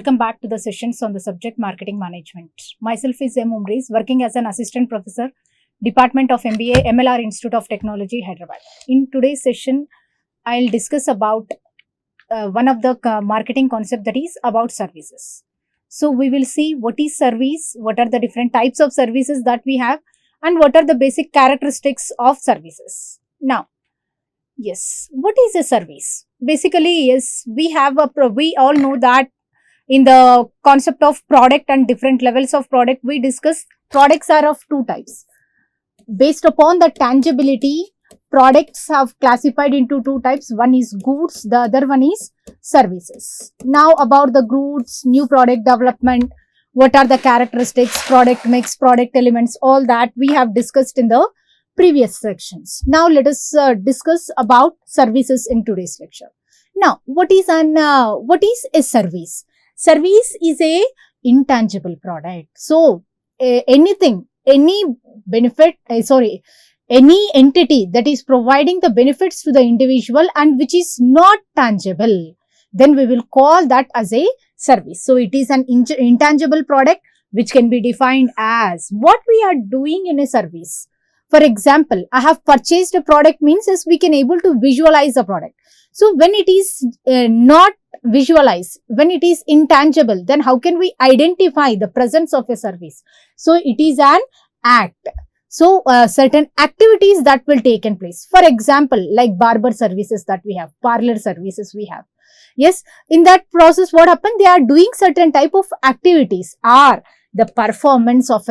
Welcome back to the sessions on the subject marketing management. Myself is Umrez, working as an assistant professor, Department of MBA, MLR Institute of Technology, Hyderabad. In today's session, I'll discuss about one of the marketing concept, that is about services. So we will see what is service, what are the different types of services that we have, and what are the basic characteristics of services. Now, yes, what is a service? Basically, yes, we all know that in the concept of product and different levels of product, we discuss products are of two types. Based upon the tangibility, products have classified into two types. One is goods, the other one is services. Now about the goods, new product development, what are the characteristics, product mix, product elements, all that we have discussed in the previous sections. Now let us discuss about services in today's lecture. Now, what is a service? Service is a intangible product. So, any benefit, any entity that is providing the benefits to the individual and which is not tangible, then we will call that as a service. So, it is an intangible product which can be defined as what we are doing in a service. For example, I have purchased a product means as we can able to visualize the product. So, when it is not visualized, when it is intangible, then how can we identify the presence of a service? So, it is an act. So, certain activities that will take in place. For example, like barber services that we have, parlor services we have. Yes, in that process, what happened? They are doing certain type of activities or the performance of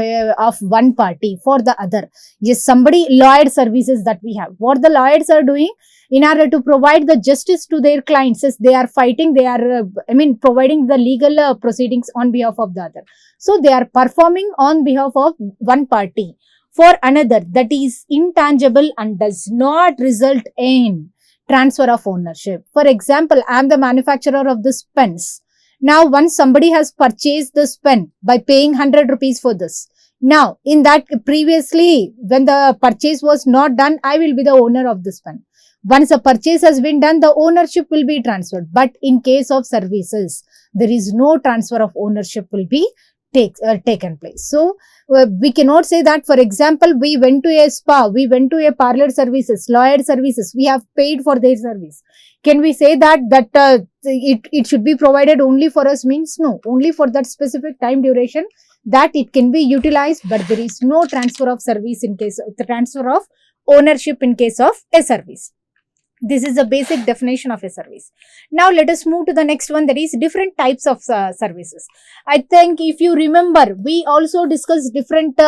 one party for the other. Yes, lawyer services that we have. What the lawyers are doing in order to provide the justice to their clients, as they are fighting, they are, providing the legal proceedings on behalf of the other. So, they are performing on behalf of one party for another, that is intangible and does not result in transfer of ownership. For example, I am the manufacturer of this pens. Now, once somebody has purchased this pen by paying 100 rupees for this. Now, in that previously, when the purchase was not done, I will be the owner of this pen. Once the purchase has been done, the ownership will be transferred. But in case of services, there is no transfer of ownership will be taken place. So, we cannot say that, for example, we went to a spa, we went to a parlor services, lawyer services, we have paid for their service. Can we say that it should be provided only for us? Means no, only for that specific time duration that it can be utilized, but there is no transfer of service in case of the transfer of ownership in case of a service. This is a basic definition of a service. Now, let us move to the next one, that is different types of services. I think if you remember, we also discussed different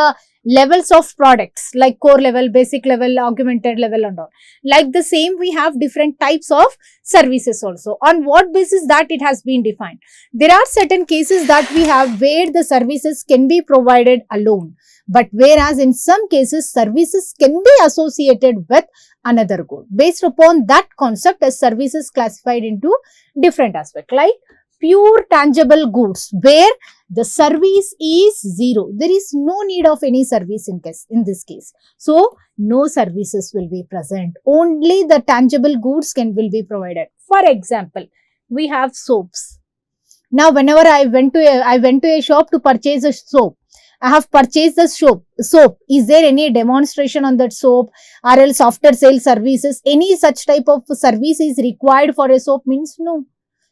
levels of products like core level, basic level, augmented level and all. Like the same, we have different types of services also. On what basis that it has been defined? There are certain cases that we have where the services can be provided alone. But whereas in some cases, services can be associated with another good. Based upon that concept, as services classified into different aspects, like pure tangible goods, where the service is zero. There is no need of any service in this case. So, no services will be present. Only the tangible goods will be provided. For example, we have soaps. Now, whenever I went to a shop to purchase a soap, I have purchased the soap. Is there any demonstration on that soap or else after sale services? Any such type of service is required for a soap? Means no.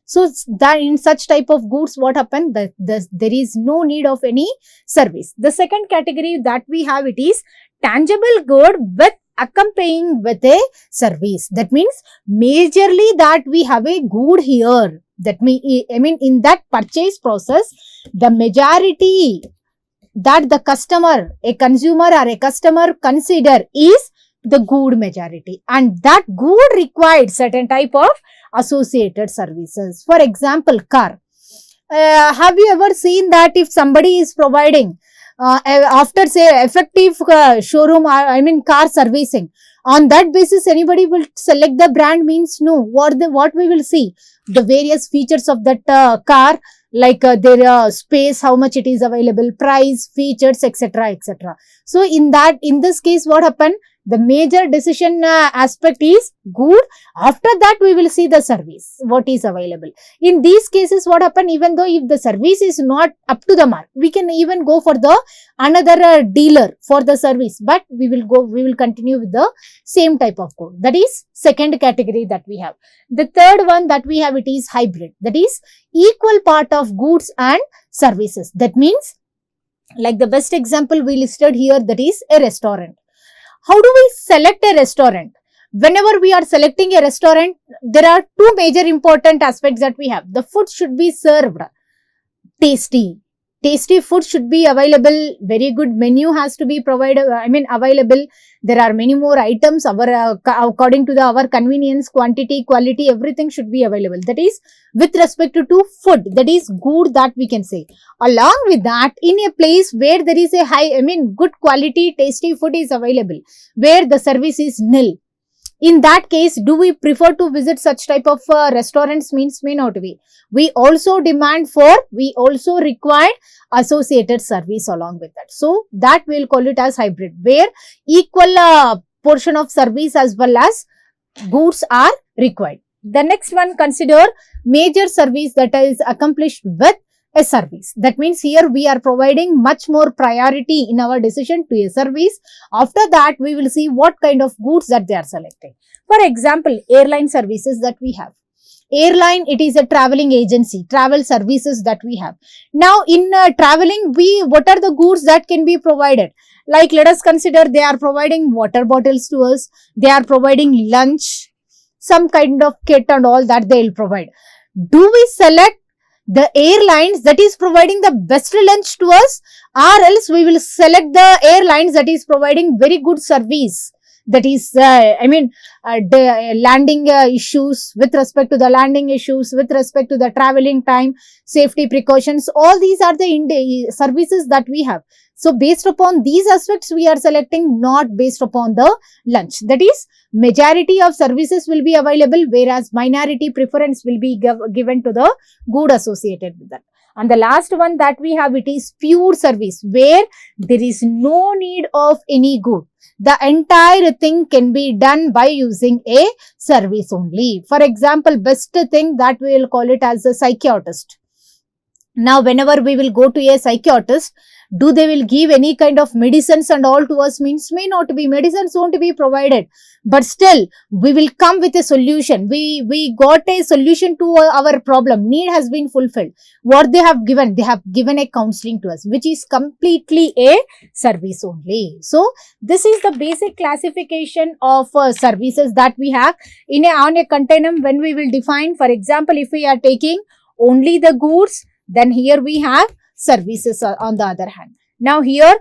So, that in such type of goods, what happened? There is no need of any service. The second category that we have, it is tangible good with accompanying with a service. That means majorly that we have a good here. In that purchase process, the majority that the customer, a consumer or a customer consider is the good majority, and that good required certain type of associated services. For example, car. Have you ever seen that if somebody is providing after say effective showroom, car servicing, on that basis anybody will select the brand? Means no. What we will see, the various features of that car, like their space, how much it is available, price, features, etc., etc. So, in this case, what happened? The major decision aspect is good. After that, we will see the service, what is available. In these cases, what happen, even though if the service is not up to the mark, we can even go for the another dealer for the service, but we will continue with the same type of code. That is second category that we have. The third one that we have, it is hybrid. That is equal part of goods and services. That means, like the best example we listed here, that is a restaurant. How do we select a restaurant? Whenever we are selecting a restaurant, there are two major important aspects that we have. The food should be served tasty. Tasty food should be available. Very good menu has to be provided. Available. There are many more items. According to our convenience, quantity, quality, everything should be available. That is with respect to food. That is good that we can say. Along with that, in a place where there is a good quality, tasty food is available, where the service is nil. In that case, do we prefer to visit such type of restaurants? May not be. We also require associated service along with that. So, that we'll call it as hybrid, where equal portion of service as well as goods are required. The next one, consider major service that is accomplished with a service. That means here we are providing much more priority in our decision to a service. After that, we will see what kind of goods that they are selecting. For example, airline services that we have. Airline, it is a traveling agency, travel services that we have. Now, in traveling, what are the goods that can be provided? Like, let us consider they are providing water bottles to us. They are providing lunch, some kind of kit and all that they will provide. Do we select the airlines that is providing the best lunch to us, or else we will select the airlines that is providing very good service? That is, the landing issues, with respect to the landing issues, with respect to the traveling time, safety precautions, all these are the services that we have. So, based upon these aspects, we are selecting, not based upon the lunch. That is, majority of services will be available, whereas minority preference will be given to the good associated with that. And the last one that we have, it is pure service, where there is no need of any good. The entire thing can be done by using a service only. For example, best thing that we will call it as a psychiatrist. Now, whenever we will go to a psychiatrist, do they will give any kind of medicines and all to us? May not be. Medicines won't be provided. But still, we will come with a solution. We got a solution to our problem. Need has been fulfilled. What they have given a counseling to us, which is completely a service only. So, this is the basic classification of services that we have on a continuum. When we will define, for example, if we are taking only the goods, then here we have services on the other hand. Now here,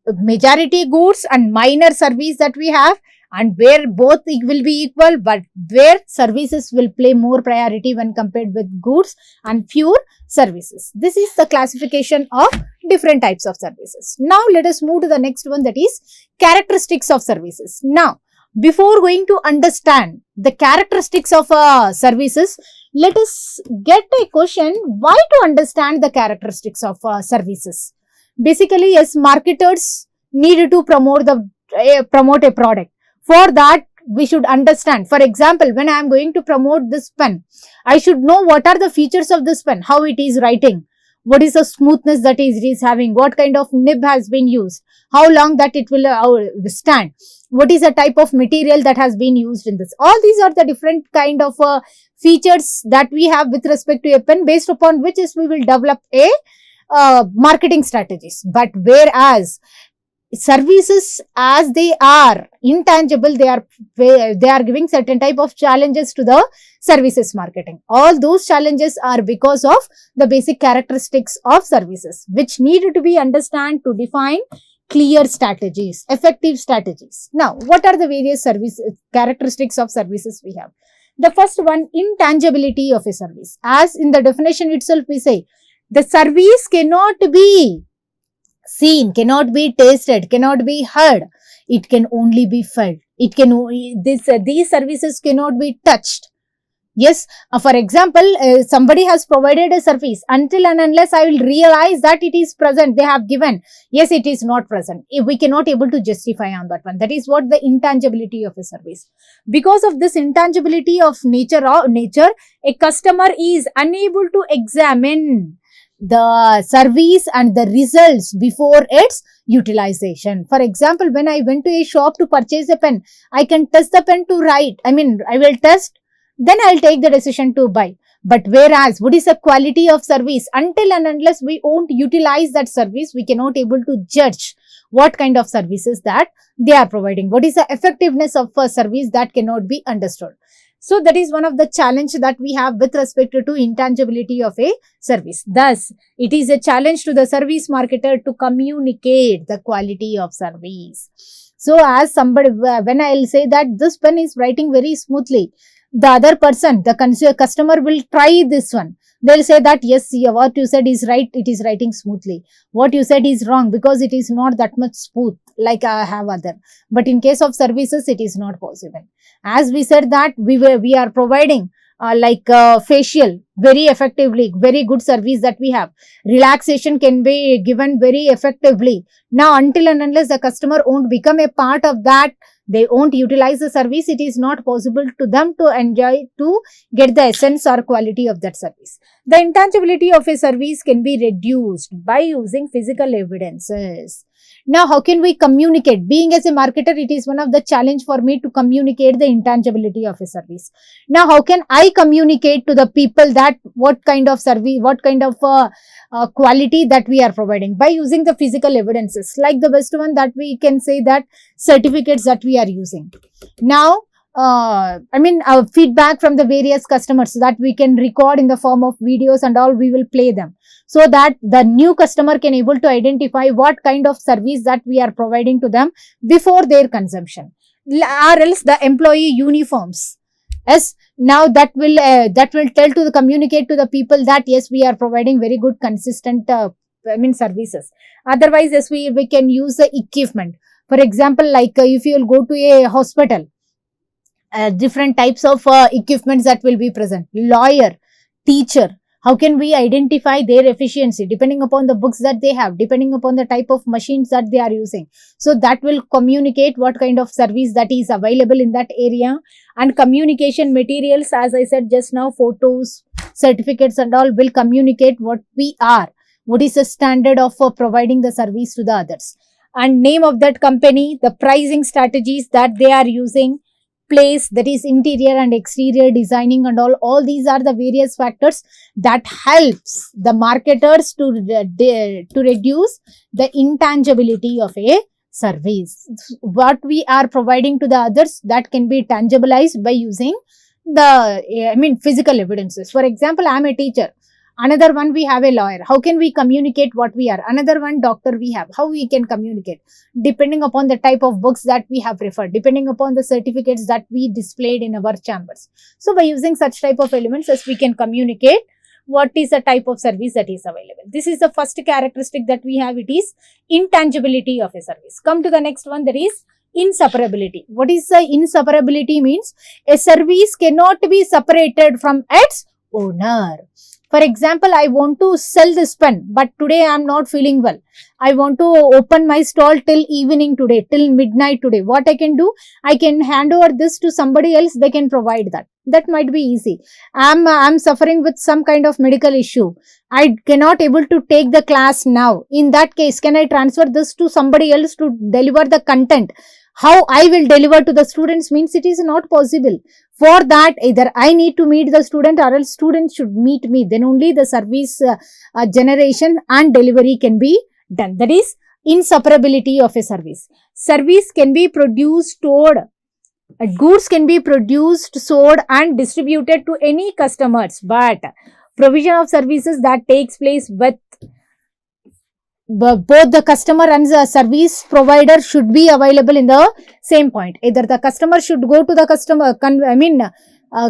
majority goods and minor service that we have, and where both will be equal, but where services will play more priority when compared with goods and pure services. This is the classification of different types of services. Now let us move to the next one, that is characteristics of services. Now, before going to understand the characteristics of services, let us get a question, why to understand the characteristics of services? Basically, as marketers need to promote a product. For that, we should understand. For example, when I am going to promote this pen, I should know what are the features of this pen, how it is writing, what is the smoothness that it is having, what kind of nib has been used, how long that it will stand, what is the type of material that has been used in this. All these are the different kind of features that we have with respect to a pen, based upon which is we will develop a marketing strategies. But whereas services, as they are intangible, they are giving certain type of challenges to the services marketing. All those challenges are because of the basic characteristics of services, which needed to be understood to define clear strategies, effective strategies. Now, what are the various characteristics of services we have? The first one, intangibility of a service. As in the definition itself we say, the service cannot be seen, cannot be tasted, cannot be heard. It can only be felt. These services cannot be touched. Yes, for example, somebody has provided a service. Until and unless I will realize that it is present, they have given. Yes, it is not present. If we cannot able to justify on that one. That is what the intangibility of a service. Because of this intangibility of nature, a customer is unable to examine the service and the results before its utilization. For example, when I went to a shop to purchase a pen, I can test the pen to write. I will test, then I'll take the decision to buy. But whereas, what is the quality of service? Until and unless we won't utilize that service, we cannot able to judge what kind of services that they are providing. What is the effectiveness of a service? That cannot be understood. So that is one of the challenge that we have with respect to intangibility of a service. Thus, it is a challenge to the service marketer to communicate the quality of service. So as somebody, when I'll say that this pen is writing very smoothly, the other person, the customer will try this one. They'll say that, yes, what you said is right, it is writing smoothly. What you said is wrong because it is not that much smooth like I have other. But in case of services, it is not possible. As we said that we are providing facial very effectively, very good service that we have. Relaxation can be given very effectively. Now, until and unless the customer won't become a part of that, they won't utilize the service, it is not possible to them to enjoy, to get the essence or quality of that service. The intangibility of a service can be reduced by using physical evidences. Now, how can we communicate? Being as a marketer, it is one of the challenge for me to communicate the intangibility of a service. Now, how can I communicate to the people that what kind of service, what kind of quality that we are providing? By using the physical evidences. Like the best one that we can say that certificates that we are using. Now, feedback from the various customers that we can record in the form of videos and all, we will play them, so that the new customer can able to identify what kind of service that we are providing to them before their consumption. Or else the employee uniforms. Yes, now that will tell to the communicate to the people that yes, we are providing very good consistent services. Otherwise, yes, we can use the equipment. For example, like if you will go to a hospital, different types of equipments that will be present. Lawyer, teacher, how can we identify their efficiency depending upon the books that they have, depending upon the type of machines that they are using. So that will communicate what kind of service that is available in that area. And communication materials, as I said just now, photos, certificates and all will communicate what we are, what is the standard of providing the service to the others. And name of that company, the pricing strategies that they are using, place, that is interior and exterior designing and all these are the various factors that helps the marketers to reduce the intangibility of a service. What we are providing to the others, that can be tangibilized by using the physical evidences. For example, I am a teacher. Another one, we have a lawyer. How can we communicate what we are? Another one, doctor we have. How we can communicate? Depending upon the type of books that we have referred, depending upon the certificates that we displayed in our chambers. So, by using such type of elements, as we can communicate what is the type of service that is available. This is the first characteristic that we have. It is intangibility of a service. Come to the next one, that is inseparability. What is the inseparability means? A service cannot be separated from its owner. For example, I want to sell this pen, but today I am not feeling well. I want to open my stall till evening today, till midnight today. What I can do? I can hand over this to somebody else. They can provide that. That might be easy. I'm suffering with some kind of medical issue. I cannot able to take the class now. In that case, can I transfer this to somebody else to deliver the content? How I will deliver to the students means it is not possible. For that, either I need to meet the student or else student should meet me. Then only the service generation and delivery can be done. That is inseparability of a service. Service can be produced, stored. Goods can be produced, sold and distributed to any customers. But provision of services that takes place with both the customer and the service provider should be available in the same point. Either the customer should go to the customer,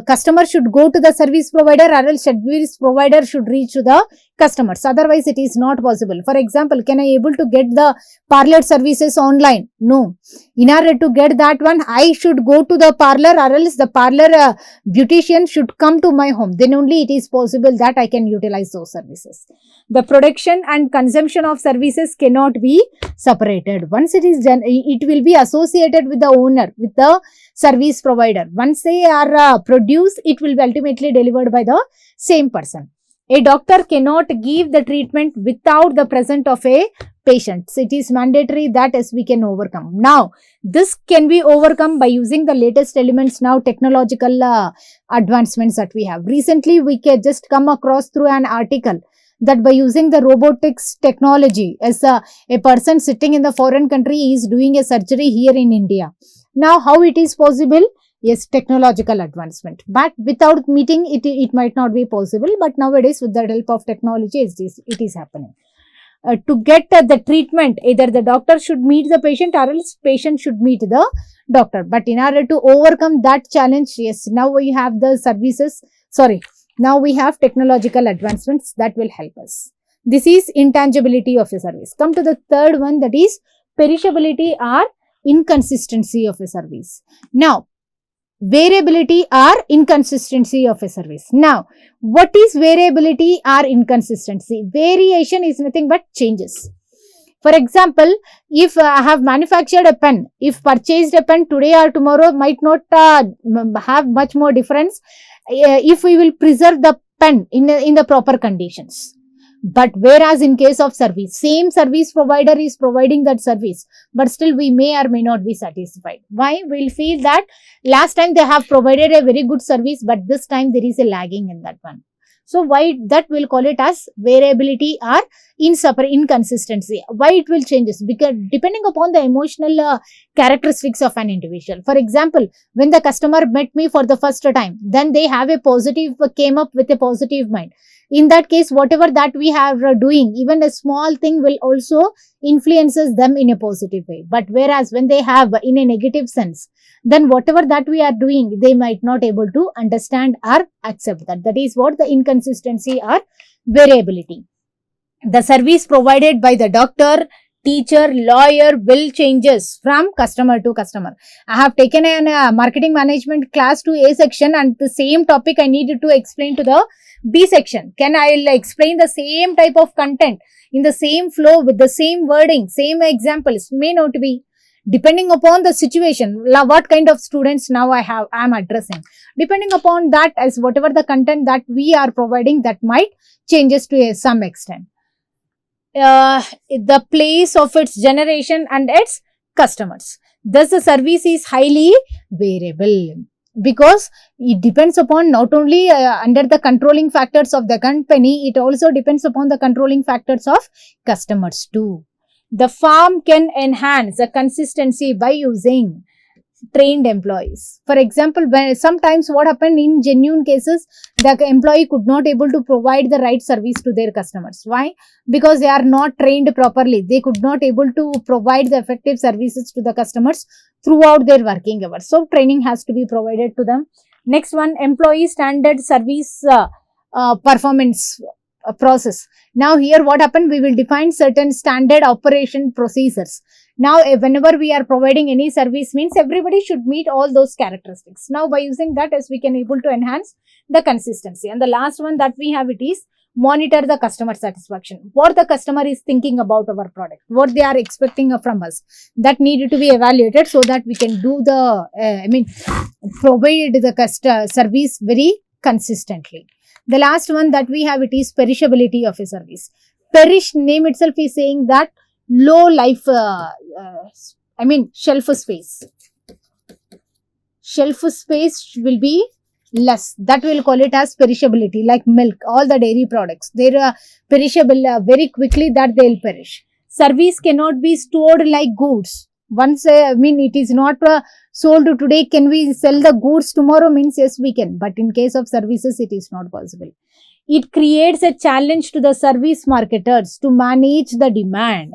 customer should go to the service provider or else service provider should reach to the customers. Otherwise, it is not possible. For example, can I able to get the parlor services online? No. In order to get that one, I should go to the parlor, or else the parlor beautician should come to my home. Then only it is possible that I can utilize those services. The production and consumption of services cannot be separated. Once it is done, it will be associated with the owner, with the service provider. Once they are produced, it will be ultimately delivered by the same person. A doctor cannot give the treatment without the presence of a patient. So it is mandatory that as we can overcome. Now, this can be overcome by using the latest elements now, technological advancements that we have. Recently, we can just come across through an article that by using the robotics technology, as a person sitting in the foreign country is doing a surgery here in India. Now, how it is possible? Yes, technological advancement. But without meeting, it might not be possible. But nowadays, with the help of technology, it is happening. To get the treatment, either the doctor should meet the patient or else patient should meet the doctor. But in order to overcome that challenge, yes, now we have the services, now we have technological advancements that will help us. This is intangibility of a service. Come to the third one, that is perishability or inconsistency of a service. Now, variability or inconsistency of a service. Now, what is variability or inconsistency? Variation is nothing but changes. For example, if I have manufactured a pen, if purchased a pen today or tomorrow might not have much more difference if we will preserve the pen in the proper conditions. But whereas in case of service, same service provider is providing that service, but still we may or may not be satisfied. Why? We'll feel that last time they have provided a very good service, but this time there is a lagging in that one. So why that we'll call it as variability or inconsistency. Why it will changes? Because depending upon the emotional characteristics of an individual. For example, when the customer met me for the first time, then they have came up with a positive mind. In that case, whatever that we have doing, even a small thing will also influences them in a positive way. But whereas when they have in a negative sense, then whatever that we are doing, they might not able to understand or accept that. That is what the inconsistency or variability. The service provided by the doctor, teacher, lawyer will changes from customer to customer. I have taken a marketing management class to A section, and the same topic I needed to explain to the B section. Can I explain the same type of content in the same flow with the same wording, same examples? May not be. Depending upon the situation, what kind of students now I am addressing. Depending upon that, as whatever the content that we are providing, that might changes to some extent. The place of its generation and its customers. Thus, the service is highly variable, because it depends upon not only under the controlling factors of the company, it also depends upon the controlling factors of customers too. The firm can enhance the consistency by using trained employees. For example, when sometimes what happened in genuine cases, the employee could not able to provide the right service to their customers. Why? Because they are not trained properly. They could not able to provide the effective services to the customers throughout their working hours. So training has to be provided to them. Next one, employee standard service performance process. Now here what happened, we will define certain standard operation procedures. Now whenever we are providing any service, means everybody should meet all those characteristics. Now by using that, as we can able to enhance the consistency. And the last one that we have, it is monitor the customer satisfaction. What the customer is thinking about our product, what they are expecting from us, that needed to be evaluated so that we can do the provide the service very consistently. The last one that we have, it is perishability of a service. Perish, name itself is saying that low life, shelf space. Shelf space will be less. That will call it as perishability, like milk, all the dairy products. They are perishable very quickly, that they will perish. Service cannot be stored like goods. Once, it is not sold today, can we sell the goods tomorrow? Means yes, we can. But in case of services, it is not possible. It creates a challenge to the service marketers to manage the demand.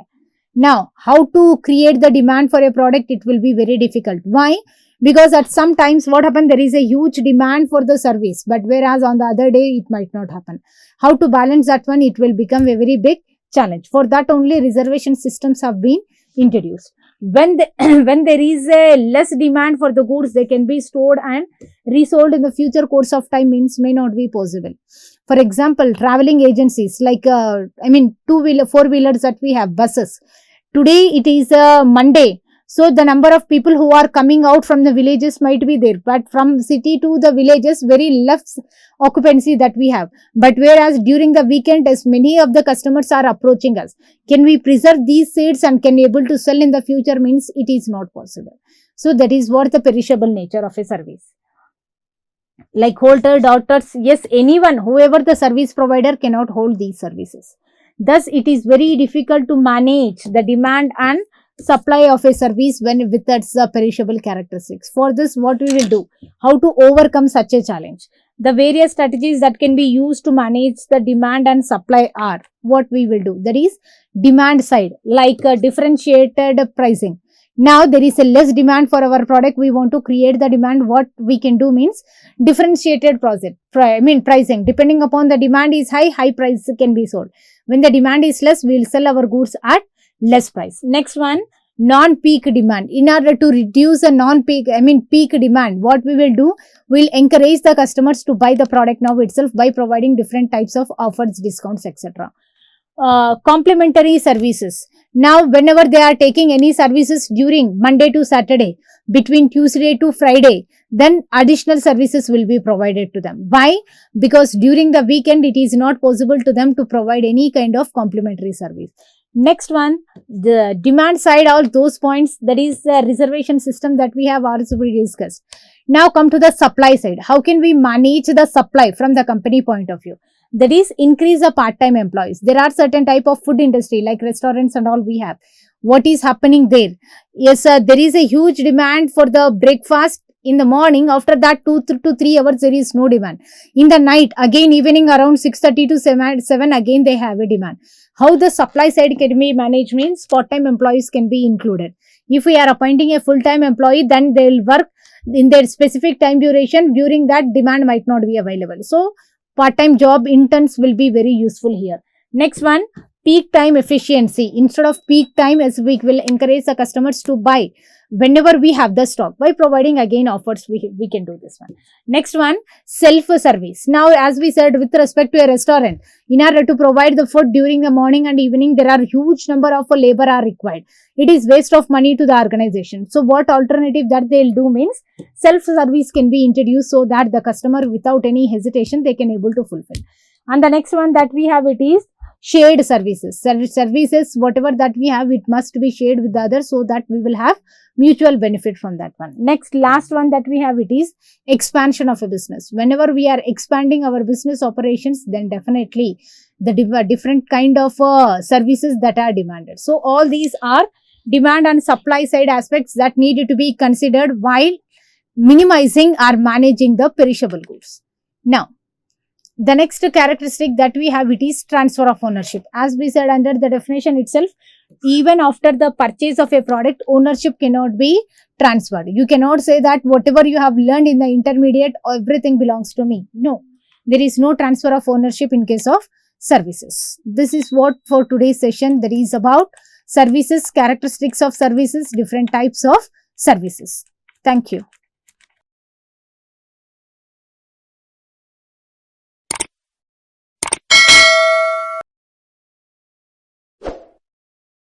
Now, how to create the demand for a product? It will be very difficult. Why? because at some times what happens, there is a huge demand for the service, but whereas on the other day it might not happen. How to balance that one? It will become a very big challenge. For that only reservation systems have been introduced. When when there is a less demand for the goods, they can be stored and resold in the future course of time, means may not be possible. For example, traveling agencies like two-wheeler, four-wheelers that we have, buses. Today it is Monday, so the number of people who are coming out from the villages might be there, but from city to the villages, very less occupancy that we have. But whereas during the weekend, as many of the customers are approaching us, can we preserve these seats and can able to sell in the future, means it is not possible. So that is what the perishable nature of a service. Like holder, doctors, yes, anyone, whoever the service provider cannot hold these services. Thus, it is very difficult to manage the demand and supply of a service when with its perishable characteristics. For this, what we will do? How to overcome such a challenge? The various strategies that can be used to manage the demand and supply are what we will do. That is demand side, like differentiated pricing. Now there is a less demand for our product. We want to create the demand. What we can do means differentiated pricing. Depending upon the demand is high price can be sold. When the demand is less, we will sell our goods at less price. Next one, non-peak demand. In order to reduce the peak demand, what we will do? We will encourage the customers to buy the product now itself by providing different types of offers, discounts, etc. Complementary services. Now, whenever they are taking any services during Monday to Saturday, between Tuesday to Friday, then additional services will be provided to them. Why? Because during the weekend, it is not possible to them to provide any kind of complementary service. Next one, the demand side, all those points, that is the reservation system that we have also discussed. Now come to the supply side. How can we manage the supply from the company point of view? That is increase the part-time employees. There are certain type of food industry like restaurants and all we have. What is happening there? Yes, there is a huge demand for the breakfast in the morning. After that 2 to 3 hours there is no demand. In the night again, evening around 6:30 to 7 again they have a demand. How the supply side can be managed means part-time employees can be included. If we are appointing a full-time employee, then they will work in their specific time duration. During that, demand might not be available. So part-time job interns will be very useful here. Next one, peak time efficiency. Instead of peak time, as we will encourage the customers to buy whenever we have the stock by providing again offers. We can do this one. Next one, self-service. Now, as we said, with respect to a restaurant, in order to provide the food during the morning and evening, there are huge number of labor are required. It is waste of money to the organization. So what alternative that they'll do means self-service can be introduced so that the customer without any hesitation they can able to fulfill. And the next one that we have, it is shared services. Services, whatever that we have, it must be shared with the others so that we will have mutual benefit from that one. Next, last one that we have, it is expansion of a business. Whenever we are expanding our business operations, then definitely the different kind of services that are demanded. So all these are demand and supply side aspects that needed to be considered while minimizing or managing the perishable goods. Now, the next characteristic that we have, it is transfer of ownership. As we said under the definition itself, even after the purchase of a product, ownership cannot be transferred. You cannot say that whatever you have learned in the intermediate, everything belongs to me. No, there is no transfer of ownership in case of services. This is what for today's session that is about services, characteristics of services, different types of services. Thank you.